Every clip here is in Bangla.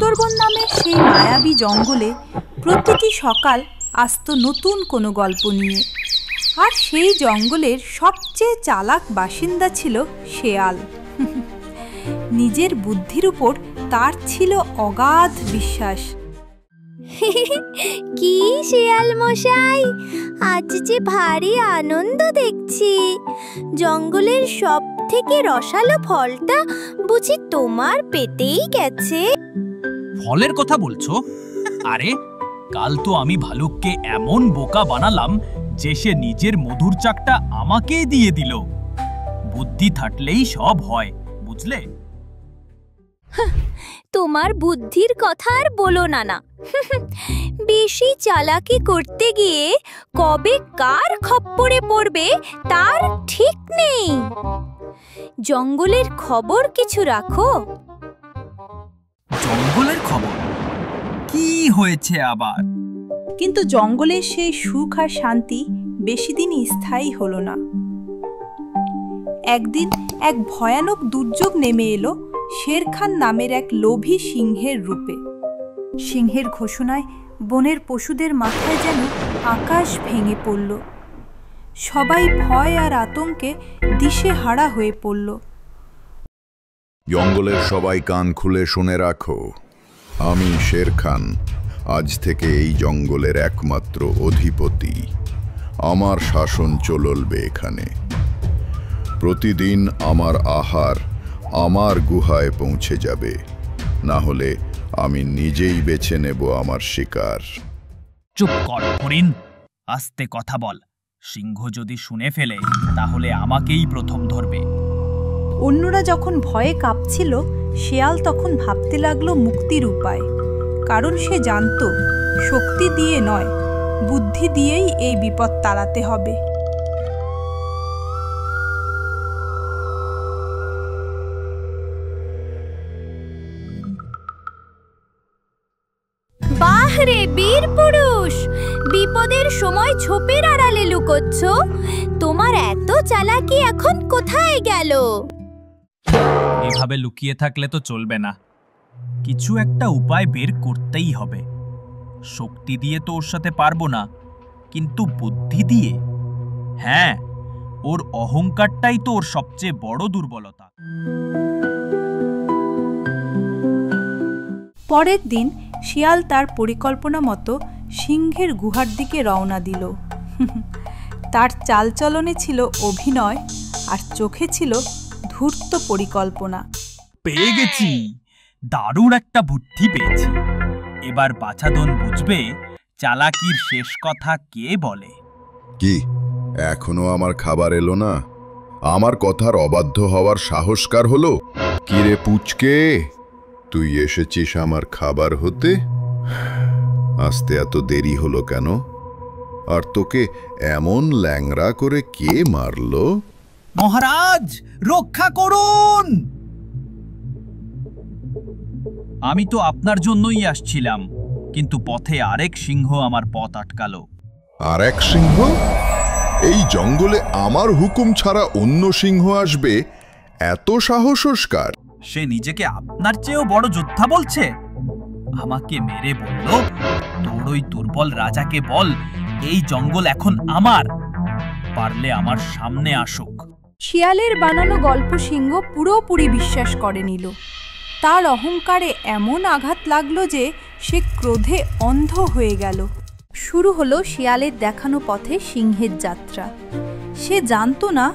সুন্দরবন নামের সেই মায়াবী জঙ্গলে প্রতিটি সকাল আসতো নতুন কোনো গল্প নিয়ে। আর সেই জঙ্গলের সবচেয়ে চালাক বাসিন্দা ছিল শেয়াল। নিজের বুদ্ধির উপর তার ছিল অগাধ বিশ্বাস। কি শেয়াল মশাই, আজ যে ভারী আনন্দ দেখছি। জঙ্গলের সব থেকে রসালো ফলটা বুঝি তোমার পেটেই গেছে? ফলের কথা বলছো? আরে কাল তো আমি ভালুককে এমন বোকা বানালাম যে সে নিজের মধুর চাকটা আমাকেই দিয়ে দিল। বুদ্ধি থাকলেই সব হয়, বুঝলে? তোমার বুদ্ধির কথা আর বলো না। বেশি চালাকি করতে গিয়ে কবে কার খপ্পরে পড়বে তার ঠিক নেই। জঙ্গলের খবর কিছু রাখো। জঙ্গলের খবর? কি হয়েছে আবার? কিন্তু জঙ্গলের সেই সুখ আর শান্তি বেশি দিন স্থায়ী হলো না। একদিন এক ভয়ানক দুর্যোগ নেমে এলো শের খান নামের এক লোভী সিংহের রূপে। সিংহের ঘোষণায় বনের পশুদের মাথায় যেন আকাশ ভেঙে পড়ল। সবাই ভয় আর আতঙ্কে দিশেহারা হয়ে পড়ল। জঙ্গলের সবাই কান খুলে শুনে রাখো, আমি শের খান আজ থেকে এই জঙ্গলের একমাত্র অধিপতি। আমার শাসন চলবে এখানে। প্রতিদিন আমার আহার আমার গুহায় পৌঁছে যাবে, না হলে আমি নিজেই বেছে নেব আমার শিকার। চুপ কর হরিণ, আস্তে কথা বল। সিংহ যদি শুনে ফেলে তাহলে আমাকেই প্রথম ধরবে। অন্যরা যখন ভয়ে কাঁপছিল, শেয়াল তখন ভাবতে লাগলো মুক্তির উপায়। কারণ সে জানত শক্তি দিয়ে নয়, বুদ্ধি দিয়েই এই বিপদ তাড়াতে হবে। বাহ রে বীর পুরুষ, বিপদের সময় ঝোপের আড়ালে লুকোচ্ছ। তোমার এত চালাকি এখন কোথায় গেল? এভাবে লুকিয়ে থাকলে তো চলবে না, কিছু একটা উপায় বের করতেই হবে। শক্তি দিয়ে তো ওর সাথে পারবো না, কিন্তু বুদ্ধি দিয়ে। হ্যাঁ, ওর অহংকারটাই তো ওর সবচেয়ে বড় দুর্বলতা। পরের দিন শিয়াল তার পরিকল্পনা মতো সিংহের গুহার দিকে রওনা দিল। তার চালচলনে ছিল অভিনয় আর চোখে ছিল ধূর্ত পরিকল্পনা। পেয়ে গেছি, দারুণ একটা বুদ্ধি পেয়েছি। এবার বাছাধন বুঝবে চালাকির শেষ কথা কে বলে। কি এখনো আমার খাবার এলো না? আমার কথার অবাধ্য হওয়ার সাহস কার হলো? কিরে পুচকে, তুই এসেছিস আমার খাবার হতে? আসতে এত দেরি হলো কেন? আর তোকে এমন ল্যাংড়া করে কে মারলো? মহারাজ, রক্ষা করুন! আমি তো আপনার জন্যই আসছিলাম, কিন্তু পথে আরেক সিংহ আমার পথ আটকালো। আরেক সিংহ? এই জঙ্গলে আমার হুকুম ছাড়া অন্য সিংহ আসবে? এত সাহস কার? সে নিজেকে আপনার চেয়েও বড় যোদ্ধা বলছে। আমাকে মেরে বলল, তোর ওই দুর্বল রাজাকে বল এই জঙ্গল এখন আমার, পারলে আমার সামনে আসুক। শিয়ালের বানানো গল্প সিংহ পুরোপুরি বিশ্বাস করে নিল। তার অহংকারে এমন আঘাত লাগলো যে সে ক্রোধে অন্ধ হয়ে গেল। শুরু হলো শিয়ালের দেখানো পথে সিংহের যাত্রা। সে জানতো না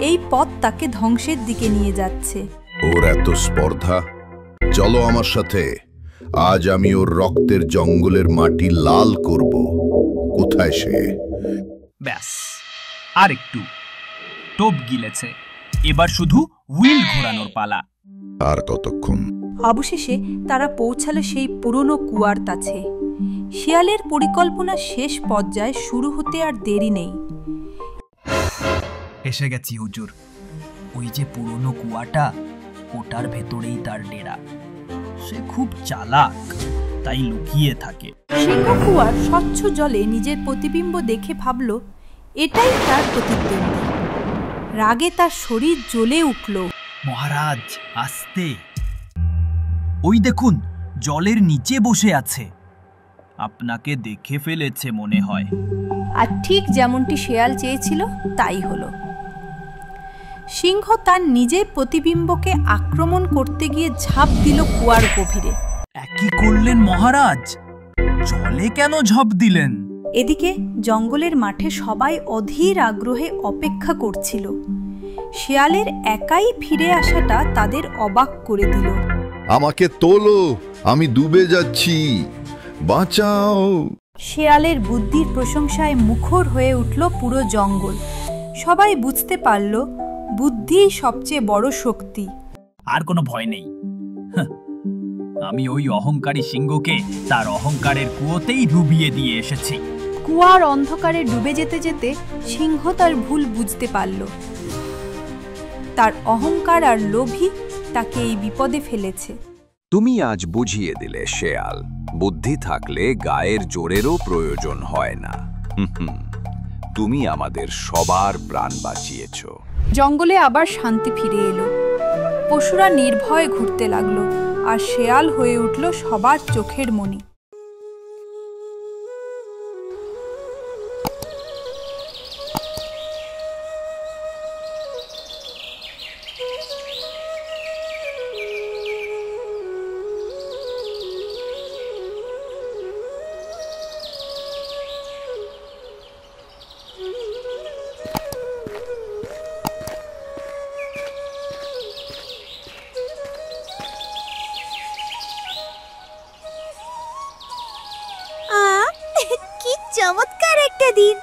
এই পথ তাকে ধ্বংসের দিকে নিয়ে যাচ্ছে। ওর এত স্পর্ধা, চলো আমার সাথে। আজ আমি ওর রক্তের জঙ্গলের মাটি লাল করব। কোথায় সে? ব্যাস, আর একটু। টোপ গিলেছে, এবার শুধু হুইল ঘোরানোর পালা। আর কতক্ষণ? অবশেষে তারা পৌঁছালো সেই পুরনো কুয়ার কাছে। শিয়ালের পরিকল্পনা শেষ পর্যায়ে শুরু হতে আর দেরি নেই। এসে গেছি হুজুর। ওই যে পুরনো কুয়াটা, ওটার ভেতরেই তার ডেরা। সে খুব চালাক, তাই লুকিয়ে থাকে। সিংহ কুয়ার স্বচ্ছ জলে নিজের প্রতিবিম্ব দেখে ভাবল এটাই তার প্রতিদ্বন্দ্বী। রাগে তার শরীর জ্বলে উঠল। মহারাজ, আস্তে! ওই দেখুন, জলের নিচে বসে আছে। আপনাকে দেখে ফেলেছে মনে হয়। আর ঠিক যেমনটি শেয়াল চেয়েছিল তাই হলো। সিংহ তার নিজের প্রতিবিম্বকে আক্রমণ করতে গিয়ে ঝাঁপ দিল কুয়ার গভীরে। একই করলেন মহারাজ, জলে কেন ঝাঁপ দিলেন? এদিকে জঙ্গলের মাঠে সবাই অধীর আগ্রহে অপেক্ষা করছিল। শেয়ালের একাই ফিরে আসাটা তাদের অবাক করে দিল। আমাকে তোলো, আমি ডুবে যাচ্ছি, বাঁচাও। শেয়ালের বুদ্ধির প্রশংসায় মুখর হয়ে উঠল পুরো জঙ্গল। সবাই বুঝতে পারল বুদ্ধিই সবচেয়ে বড় শক্তি। আর কোনো ভয় নেই। আমি ওই অহংকারী সিংহকে তার অহংকারের কুয়োতেই ডুবিয়ে দিয়ে এসেছি। কুয়ার অন্ধকারে ডুবে যেতে যেতে সিংহ তার ভুল বুঝতে পারল। তার অহংকার আর লোভই তাকে এই বিপদে ফেলেছে। তুমি আজ বুঝিয়ে দিলে শেয়াল, বুদ্ধি থাকলে গায়ের জোরেরও প্রয়োজন হয় না। তুমি আমাদের সবার প্রাণ বাঁচিয়েছ। জঙ্গলে আবার শান্তি ফিরে এলো। পশুরা নির্ভয়ে ঘুরতে লাগলো আর শেয়াল হয়ে উঠল সবার চোখের মণি। কি চমৎকার একটা দিন!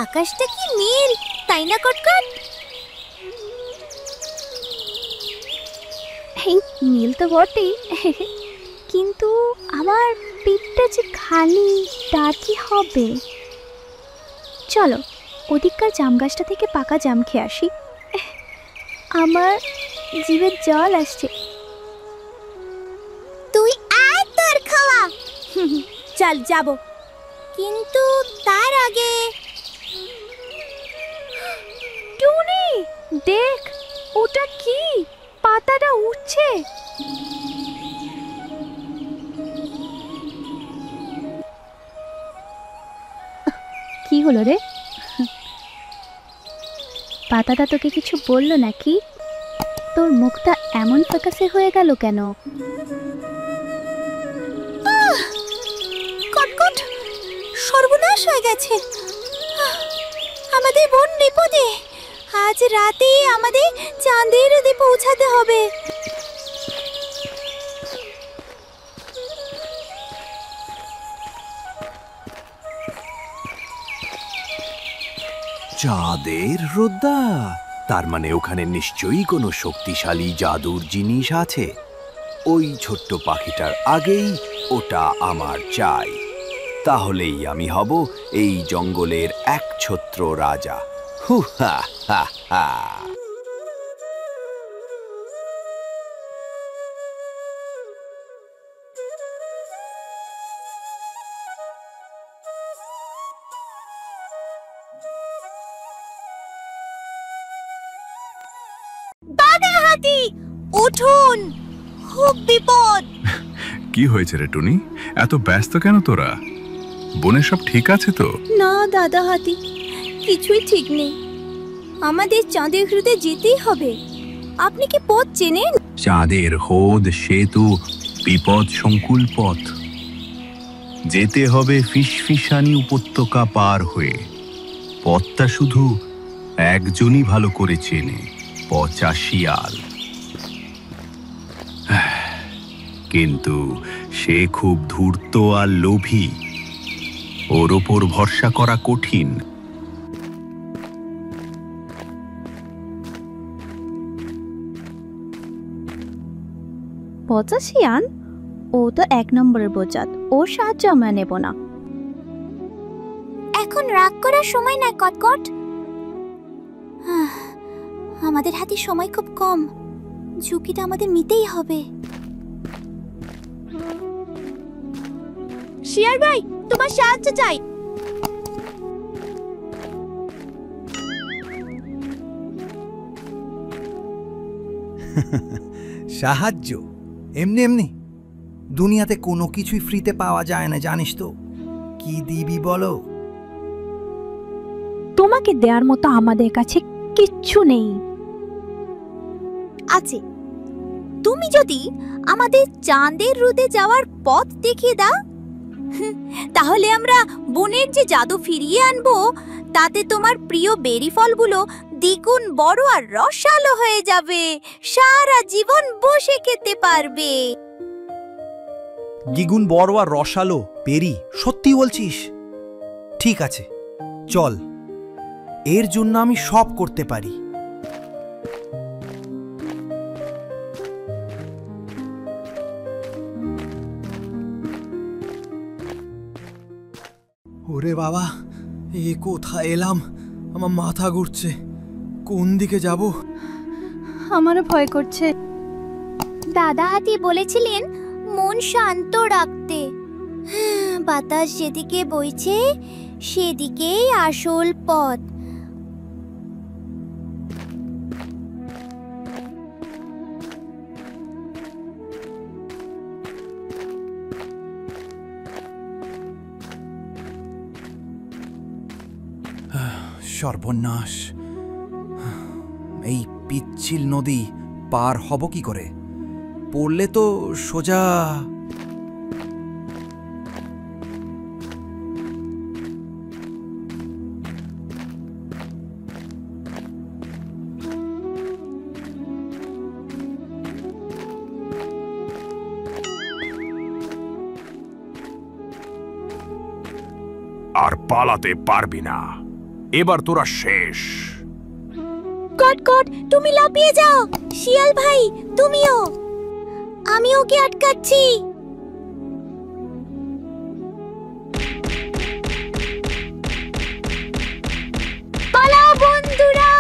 আকাশটা কি নীল, তাই না কটকট? নীল তো বটেই, কিন্তু আমার পেটটা যে খালি, তার কি হবে? চলো ওদিককার জাম গাছটা থেকে পাকা জাম খেয়ে আসি। আমার জিভের জল আসছে। তুই আয় তোর খাওয়া। চল যাব, কিন্তু তার আগে টুনি দেখ, ওটা কি? পাতাটা উঠছে। কি হলো রে? পাতাটা তোকে কিছু বললো নাকি? তোর মুখটা এমন ফ্যাকাশে হয়ে গেল কেন? কটকট, সর্বনাশ হয়ে গেছে। আমাদের বোন বিপদে। আজ রাতে আমাদের চাঁদের রাতে পৌঁছাতে হবে। চাঁদের রোদা? তার মানে ওখানে নিশ্চয়ই কোনো শক্তিশালী জাদুর জিনিস আছে। ওই ছোট্ট পাখিটার আগেই ওটা আমার চাই। তাহলেই আমি হব এই জঙ্গলের একছত্র রাজা। হু হা হা হা। বাঘাহাতি, উঠুন, খুব বিপদ। কি হয়েছে রে টুনি? এত ব্যস্ত কেন তোরা? বনে সব ঠিক আছে তো? না দাদা হাতি, কিছুই ঠিক নেই। আমাদের চাঁদের হ্রদে যেতেই হবে। আপনি কি পথ চেনেন? চাঁদের হ্রদ সেতু বিপদ সংকুল পথ। যেতে হবে ফিসফিসানি উপত্যকা পার হয়ে। পথটা শুধু একজনই ভালো করে চেনে, পচা শিয়াল। কিন্তু সে খুব ধূর্ত আর লোভী। ওর ওপর ভরসা করা কঠিন। পচা শিয়াল? ও তো এক নম্বরের বোজাত, ওর সাহায্য আমরা নেব না। এখন রাগ করার সময় না কটকট। আমাদের হাতে সময় খুব কম, ঝুঁকিটা আমাদের নিতেই হবে। শিয়াল ভাই, তোমার সাহায্য চাই। সাহায্য? এমনি এমনি? দুনিয়াতে কোনো কিছুই ফ্রিতে পাওয়া যায় না, জানিস তো। কি দিবি বলো? তোমাকে দেওয়ার মতো আমাদের কাছে কিচ্ছু নেই। আছে। তুমি যদি আমাদের চাঁদের রোদে যাওয়ার পথ দেখিয়ে দাও, তাহলে আমরা বনের যে জাদু ফিরিয়ে আনবো, তাতে তোমার প্রিয় বেরি ফলগুলো দ্বিগুণ বড় আর রসালো হয়ে যাবে। সারা জীবন বসে খেতে পারবে। দ্বিগুণ বড় আর রসালো বেরি? সত্যি বলছিস? ঠিক আছে, চল। এর জন্য আমি সব করতে পারি। ওরে বাবা, এ কোথায় এলাম? আমার মাথা ঘুরছে। কোন দিকে যাব? আমারও ভয় করছে। দাদা হাতি বলেছিলেন মন শান্ত রাখতে। বাতাস যেদিকে বইছে সেদিকেই আসল পথ। সর্বনাশ! এই পিচ্ছিল নদী পার হব কি করে? পড়লে তো সোজা। আর পালাতে পারবি না, এবার তোরা শেষ। কটকট, তুমি লাফিয়ে যাও। শিয়াল ভাই, তুমিও। আমি ওকে আটকাচ্ছি। পালাও বন্ধুরা!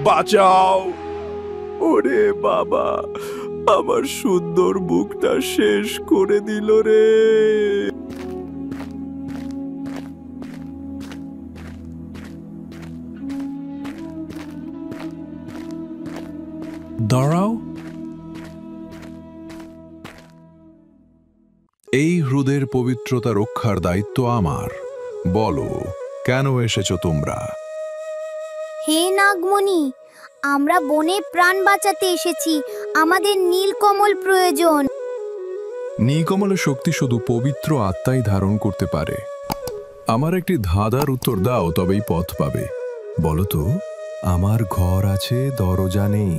বাঁচাও! ওরে বাবা, আমার সুন্দর মুখটা শেষ করে দিল রে। দাঁড়াও, এই হ্রদের পবিত্রতা রক্ষার দায়িত্ব আমার। বলো, কেন এসেছো তোমরা? হে নাগমণি, আমরা বনে প্রাণ বাঁচাতে এসেছি। আমাদের নীলকমল প্রয়োজন। নীলকমলের শক্তি শুধু পবিত্র আত্মাই ধারণ করতে পারে। আমার একটি ধাঁধার উত্তর দাও, তবেই পথ পাবে। বলো তো, আমার ঘর আছে, দরজা নেই।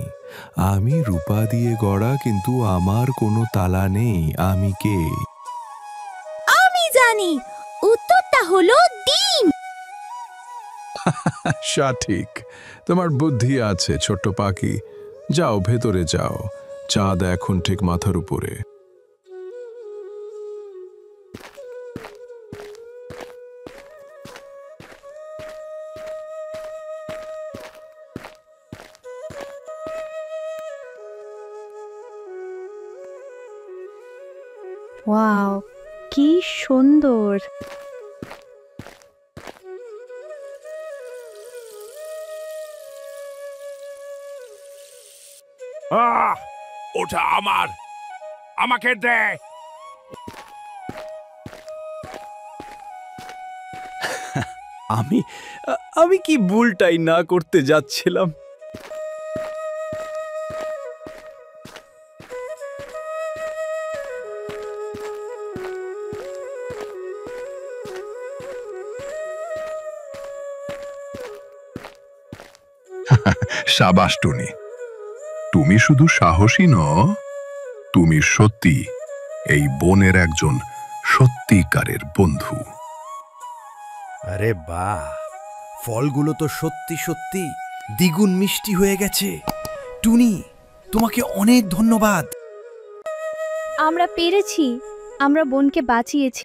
আমি রূপা দিয়ে গড়া, কিন্তু আমার কোনো তালা নেই। আমি কে? আমি জানি, উত্তরটা হলো ডিম। সঠিক, তোমার বুদ্ধি আছে ছোট্ট পাখি। যাও, ভেতরে যাও। চাঁদ এখন ঠিক মাথার উপরে। ওয়াও, কি সুন্দর! ওটা আমার, আমাকে দে। আমি কি ভুলটাই না করতে যাচ্ছিলাম? সাবাস টুনি, তুমি শুধু সাহসী নও, তুমি সত্যি এই বনের একজন সত্যিকারের বন্ধু। আরে বাহ, ফলগুলো তো সত্যি সত্যি দ্বিগুণ মিষ্টি হয়ে গেছে। টুনি, তোমাকে অনেক ধন্যবাদ। আমরা পেরেছি, আমরা বোনকে বাঁচিয়েছি।